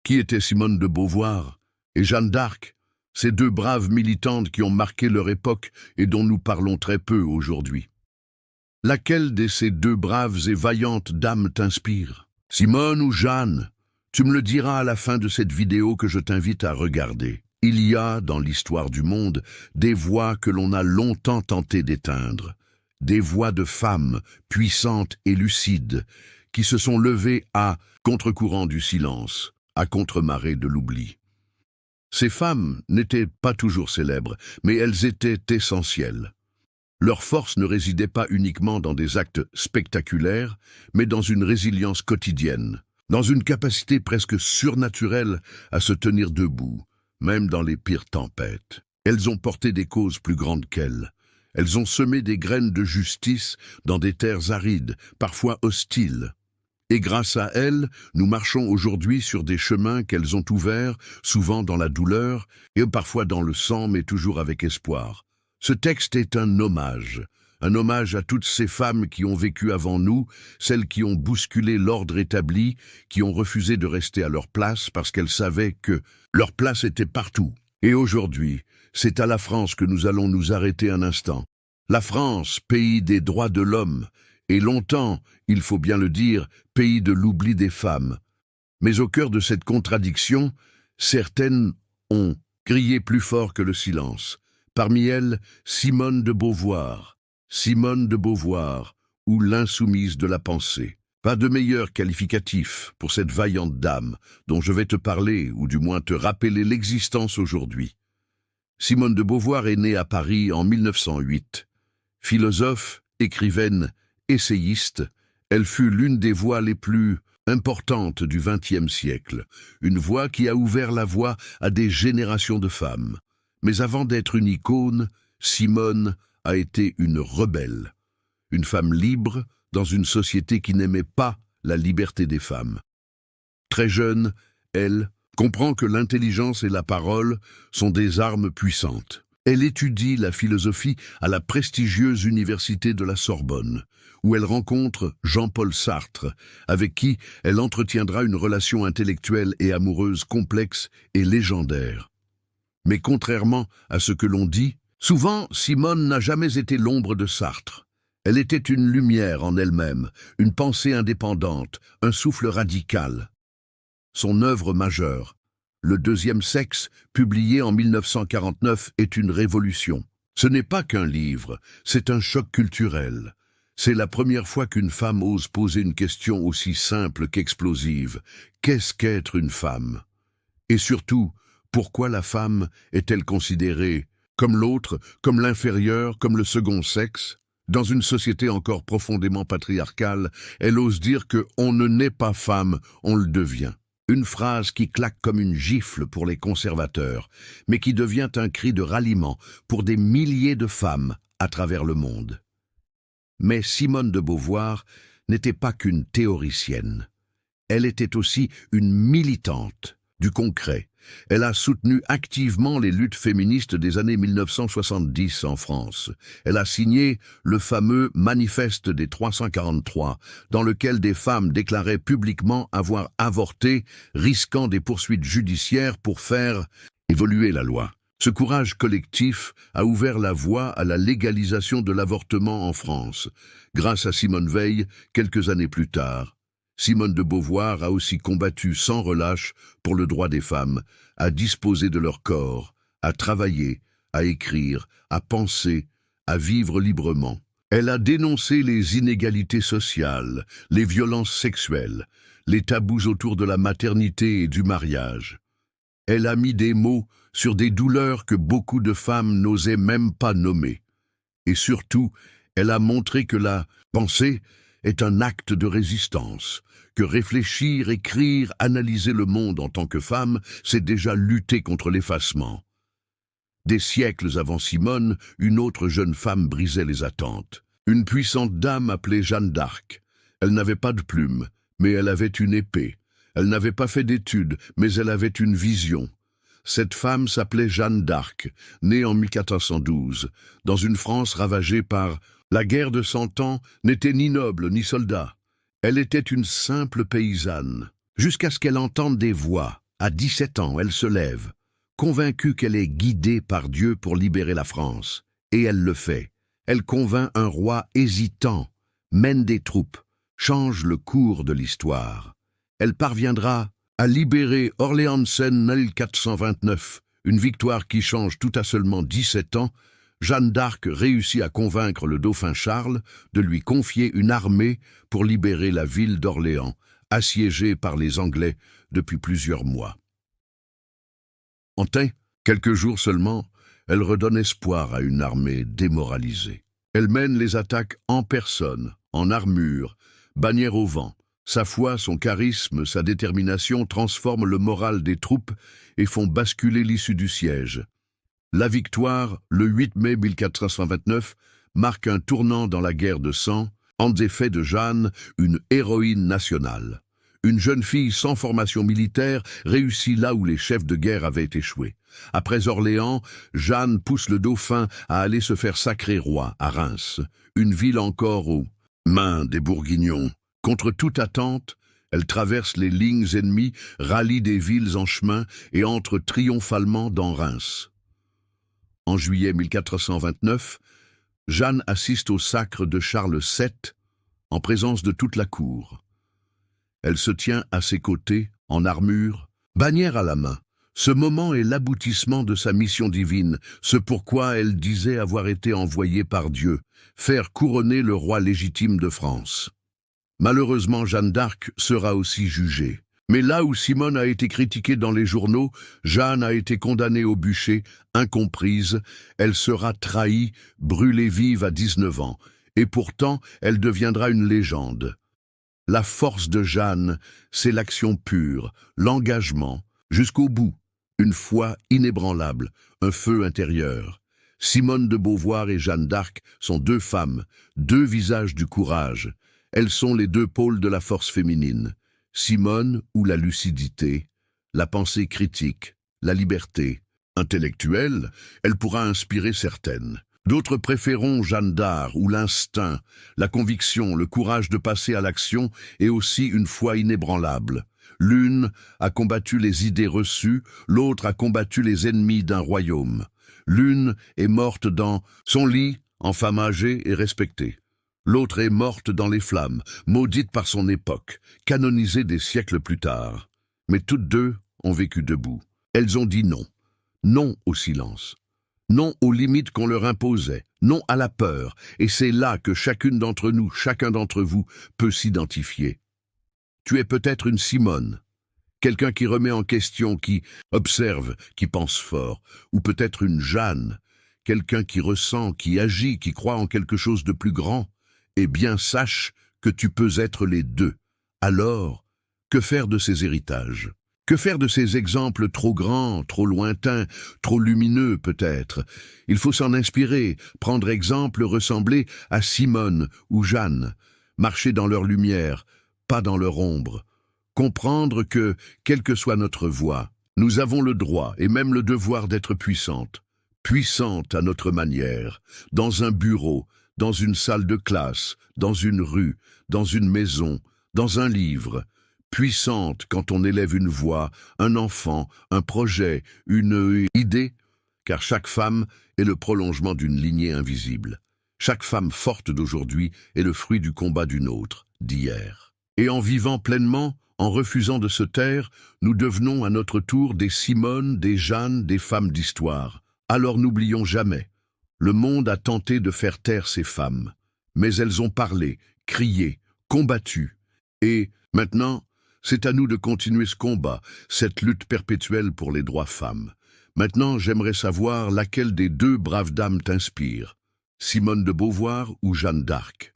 Qui étaient Simone de Beauvoir et Jeanne d'Arc, ces deux braves militantes qui ont marqué leur époque et dont nous parlons très peu aujourd'hui? Laquelle de ces deux braves et vaillantes dames t'inspire? Simone ou Jeanne? Tu me le diras à la fin de cette vidéo que je t'invite à regarder. Il y a, dans l'histoire du monde, des voix que l'on a longtemps tenté d'éteindre. Des voix de femmes, puissantes et lucides, qui se sont levées à contre-courant du silence, à contre-marée de l'oubli. Ces femmes n'étaient pas toujours célèbres, mais elles étaient essentielles. Leur force ne résidait pas uniquement dans des actes spectaculaires, mais dans une résilience quotidienne, dans une capacité presque surnaturelle à se tenir debout, même dans les pires tempêtes. Elles ont porté des causes plus grandes qu'elles. Elles ont semé des graines de justice dans des terres arides, parfois hostiles. Et grâce à elles, nous marchons aujourd'hui sur des chemins qu'elles ont ouverts, souvent dans la douleur, et parfois dans le sang, mais toujours avec espoir. Ce texte est un hommage à toutes ces femmes qui ont vécu avant nous, celles qui ont bousculé l'ordre établi, qui ont refusé de rester à leur place parce qu'elles savaient que leur place était partout. Et aujourd'hui, c'est à la France que nous allons nous arrêter un instant. La France, pays des droits de l'homme, et longtemps, il faut bien le dire, pays de l'oubli des femmes. Mais au cœur de cette contradiction, certaines ont crié plus fort que le silence. Parmi elles, Simone de Beauvoir, ou l'insoumise de la pensée. Pas de meilleur qualificatif pour cette vaillante dame dont je vais te parler, ou du moins te rappeler l'existence aujourd'hui. Simone de Beauvoir est née à Paris en 1908. Philosophe, écrivaine, essayiste, elle fut l'une des voix les plus importantes du XXe siècle, une voix qui a ouvert la voie à des générations de femmes. Mais avant d'être une icône, Simone a été une rebelle, une femme libre dans une société qui n'aimait pas la liberté des femmes. Très jeune, elle comprend que l'intelligence et la parole sont des armes puissantes. Elle étudie la philosophie à la prestigieuse université de la Sorbonne, où elle rencontre Jean-Paul Sartre, avec qui elle entretiendra une relation intellectuelle et amoureuse complexe et légendaire. Mais contrairement à ce que l'on dit, souvent Simone n'a jamais été l'ombre de Sartre. Elle était une lumière en elle-même, une pensée indépendante, un souffle radical. Son œuvre majeure, Le deuxième sexe, publié en 1949, est une révolution. Ce n'est pas qu'un livre, c'est un choc culturel. C'est la première fois qu'une femme ose poser une question aussi simple qu'explosive. Qu'est-ce qu'être une femme? Et surtout, pourquoi la femme est-elle considérée comme l'autre, comme l'inférieur, comme le second sexe? Dans une société encore profondément patriarcale, elle ose dire que on ne naît pas femme, on le devient. Une phrase qui claque comme une gifle pour les conservateurs, mais qui devient un cri de ralliement pour des milliers de femmes à travers le monde. Mais Simone de Beauvoir n'était pas qu'une théoricienne. Elle était aussi une militante du concret. Elle a soutenu activement les luttes féministes des années 1970 en France. Elle a signé le fameux Manifeste des 343, dans lequel des femmes déclaraient publiquement avoir avorté, risquant des poursuites judiciaires pour faire évoluer la loi. Ce courage collectif a ouvert la voie à la légalisation de l'avortement en France, grâce à Simone Veil quelques années plus tard. Simone de Beauvoir a aussi combattu sans relâche pour le droit des femmes à disposer de leur corps, à travailler, à écrire, à penser, à vivre librement. Elle a dénoncé les inégalités sociales, les violences sexuelles, les tabous autour de la maternité et du mariage. Elle a mis des mots sur des douleurs que beaucoup de femmes n'osaient même pas nommer. Et surtout, elle a montré que la pensée est un acte de résistance, que réfléchir, écrire, analyser le monde en tant que femme, c'est déjà lutter contre l'effacement. Des siècles avant Simone, une autre jeune femme brisait les attentes. Une puissante dame appelée Jeanne d'Arc. Elle n'avait pas de plume, mais elle avait une épée. Elle n'avait pas fait d'études, mais elle avait une vision. Cette femme s'appelait Jeanne d'Arc, née en 1412, dans une France ravagée par la guerre de 100 ans, n'était ni noble ni soldat. Elle était une simple paysanne, jusqu'à ce qu'elle entende des voix À 17 ans, elle se lève, convaincue qu'elle est guidée par Dieu pour libérer la France. Et elle le fait. Elle convainc un roi hésitant, mène des troupes, change le cours de l'histoire. Elle parviendra à libérer Orléans-en 1429, une victoire qui change tout à seulement 17 ans. Jeanne d'Arc réussit à convaincre le dauphin Charles de lui confier une armée pour libérer la ville d'Orléans, assiégée par les Anglais depuis plusieurs mois. En quelques jours seulement, elle redonne espoir à une armée démoralisée. Elle mène les attaques en personne, en armure, bannière au vent. Sa foi, son charisme, sa détermination transforment le moral des troupes et font basculer l'issue du siège. La victoire, le 8 mai 1429, marque un tournant dans la guerre de sang, en effet de Jeanne, une héroïne nationale. Une jeune fille sans formation militaire réussit là où les chefs de guerre avaient échoué. Après Orléans, Jeanne pousse le dauphin à aller se faire sacrer roi à Reims, une ville encore aux mains des Bourguignons. Contre toute attente, elle traverse les lignes ennemies, rallie des villes en chemin et entre triomphalement dans Reims. En juillet 1429, Jeanne assiste au sacre de Charles VII en présence de toute la cour. Elle se tient à ses côtés, en armure, bannière à la main. Ce moment est l'aboutissement de sa mission divine, ce pourquoi elle disait avoir été envoyée par Dieu, faire couronner le roi légitime de France. Malheureusement, Jeanne d'Arc sera aussi jugée. Mais là où Simone a été critiquée dans les journaux, Jeanne a été condamnée au bûcher, incomprise. Elle sera trahie, brûlée vive à 19 ans. Et pourtant, elle deviendra une légende. La force de Jeanne, c'est l'action pure, l'engagement, jusqu'au bout, une foi inébranlable, un feu intérieur. Simone de Beauvoir et Jeanne d'Arc sont deux femmes, deux visages du courage. Elles sont les deux pôles de la force féminine. Simone ou la lucidité, la pensée critique, la liberté. Intellectuelle, elle pourra inspirer certaines. D'autres préféreront Jeanne d'Arc ou l'instinct, la conviction, le courage de passer à l'action et aussi une foi inébranlable. L'une a combattu les idées reçues, l'autre a combattu les ennemis d'un royaume. L'une est morte dans son lit, en femme âgée et respectée. L'autre est morte dans les flammes, maudite par son époque, canonisée des siècles plus tard. Mais toutes deux ont vécu debout. Elles ont dit non. Non au silence. Non aux limites qu'on leur imposait. Non à la peur. Et c'est là que chacune d'entre nous, chacun d'entre vous, peut s'identifier. Tu es peut-être une Simone, quelqu'un qui remet en question, qui observe, qui pense fort, ou peut-être une Jeanne, quelqu'un qui ressent, qui agit, qui croit en quelque chose de plus grand. Eh bien, sache que tu peux être les deux. Alors, que faire de ces héritages? Que faire de ces exemples trop grands, trop lointains, trop lumineux peut-être? Il faut s'en inspirer, prendre exemple, ressembler à Simone ou Jeanne, marcher dans leur lumière, pas dans leur ombre. Comprendre que, quelle que soit notre voie, nous avons le droit et même le devoir d'être puissantes. Puissantes à notre manière, dans un bureau, dans une salle de classe, dans une rue, dans une maison, dans un livre. Puissante quand on élève une voix, un enfant, un projet, une idée, car chaque femme est le prolongement d'une lignée invisible. Chaque femme forte d'aujourd'hui est le fruit du combat d'une autre, d'hier. Et en vivant pleinement, en refusant de se taire, nous devenons à notre tour des Simones, des Jeannes, des femmes d'histoire. Alors n'oublions jamais, le monde a tenté de faire taire ces femmes, mais elles ont parlé, crié, combattu. Et maintenant, c'est à nous de continuer ce combat, cette lutte perpétuelle pour les droits femmes. Maintenant, j'aimerais savoir laquelle des deux braves dames t'inspire, Simone de Beauvoir ou Jeanne d'Arc.